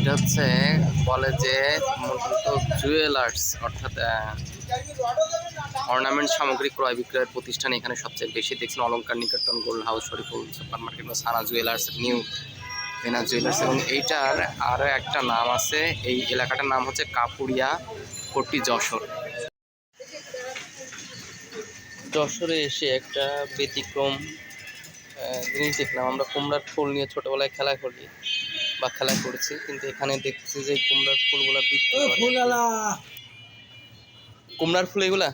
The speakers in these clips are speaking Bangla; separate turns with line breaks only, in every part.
এটা হচ্ছে বলে যে মূলত জুয়েলার্স অর্থাৎ অর্নামেন্ট সামগ্রী ক্রয় বিক্রয়ের প্রতিষ্ঠান এখানে সবচেয়ে বেশি দেখছেন Alankar Niketan gold house Shariful super market বা সানা জুয়েলার্স নিউ ভেনা জুয়েলার্স এবং এইটার আরও একটা নাম আছে। এই এলাকাটার নাম হচ্ছে কাপুরিয়া কোটি যশোর। যশোরে এসে একটা ব্যতিক্রম জিনিস দেখলাম। আমরা কুমড়ার ফুল নিয়ে ছোটোবেলায় খেলা করি বা খেলা করছি, কিন্তু এখানে দেখছি যে কুমড়ার ফুলগুলা বিক্রি করে। কুমড়ার ফুল এগুলা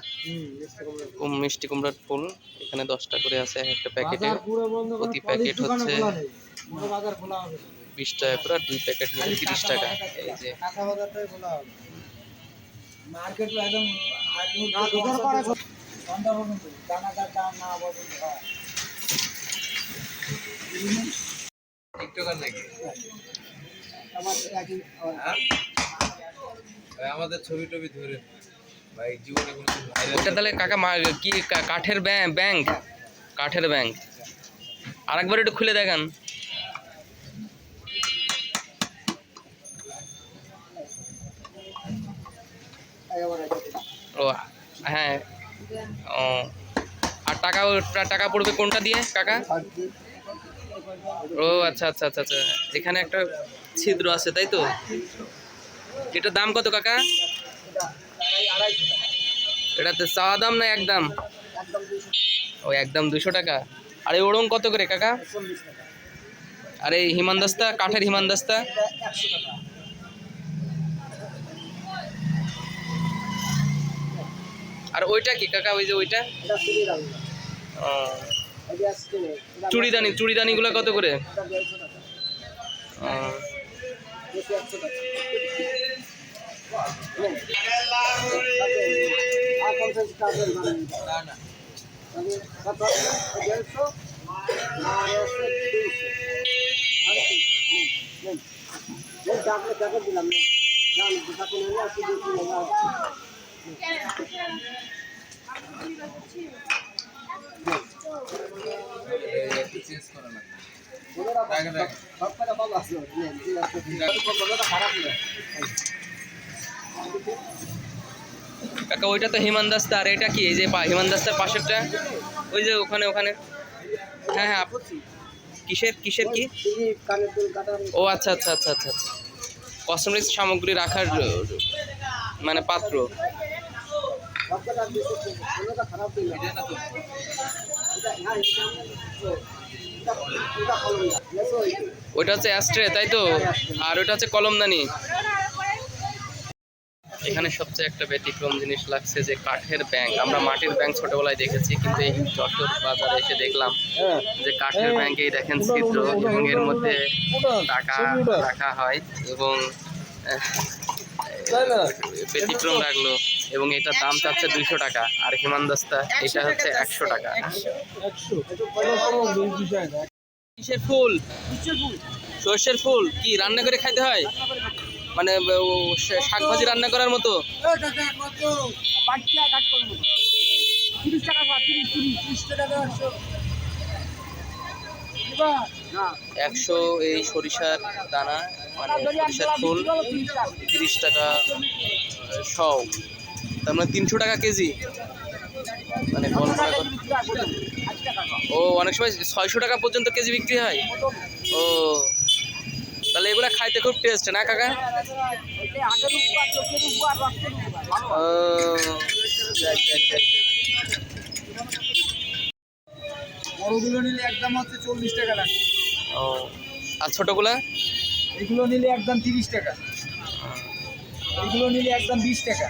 মিষ্টি কুমড়ার ফুল এখানে 10টা করে আছে একটা প্যাকেটে। প্রতি প্যাকেট হচ্ছে 20 টাকা করে, আর 2 প্যাকেট নিলে 30 টাকা। এই যে
আমাদের ছবি টবি ধরে ভাই জীবনে
এটা তাহলে কাকা কি কাঠের ব্যাংক? কাঠের ব্যাংক আরেকবার একটু খুলে দেখান। ও হ্যাঁ, ও আর টাকা পড়বে কোনটা দিয়ে কাকা? ও আচ্ছা আচ্ছা আচ্ছা আচ্ছা, এখানে একটা ছিদ্র আছে তাই তো। এটার দাম কত কাকা? এটাতে চাওয়া দাম না একদম? ও একদম 200 টাকা। আর এই ওড়ং কত করে কাকা? আর এই হিমানদাস্তা, কাঠের হিমানদাস্তা? আর ওইটা কি কাকা? ওই যে ওইটা চুড়িদানি গুলো কত করে? কাকা ওইটা তো হিমানদাস্তা, আর এটা কি? এই যে হিমানদাস্তার পাশেরটা ওই যে ওখানে হ্যাঁ হ্যাঁ, কিসের কি? ও আচ্ছা আচ্ছা আচ্ছা আচ্ছা আচ্ছা, কসমেটিক্স সামগ্রী রাখার মানে পাত্র। ওইটা হচ্ছে অ্যাস্ট্রে তাই তো, আর ওইটা হচ্ছে কলমদানি। এখানে সবচেয়ে একটা ব্যতিক্রম জিনিস লাগছে যে কাঠের ব্যাংক। আমরা মাটির ব্যাংক ছোটবেলায় দেখেছি, কিন্তু এই যশোর বাজারে এসে দেখলাম যে কাঠের ব্যাংকেই দেখেন ছিদ্র এবং এর মধ্যে টাকা রাখা হয় এবং ব্যতিক্রম লাগলো। এবং এটার দাম চাচ্ছে 200 টাকা, আর হিমানদাস্তা এটা হচ্ছে 100 টাকা। কিসের ফুল? সর্ষের ফুল। কি রান্না করে খাইতে হয়? মানে শাকভাজি রান্না করার মতো? 100 এই সরিষার দানা মানে সরিষার ফুল 30 টাকা সব, তার মানে 300 টাকা কেজি। মানে ও অনেক সময় 600 টাকা পর্যন্ত কেজি বিক্রি হয়। ও তাহলে এগুলা খাইতে খুব টেস্ট না কাকা?
বড়গুলো নিলে একদম হচ্ছে 40 টাকা লাগে।
ও আর ছোটগুলা?
এগুলো নিলে একদম 30 টাকা, এগুলো নিলে একদম 20 টাকা।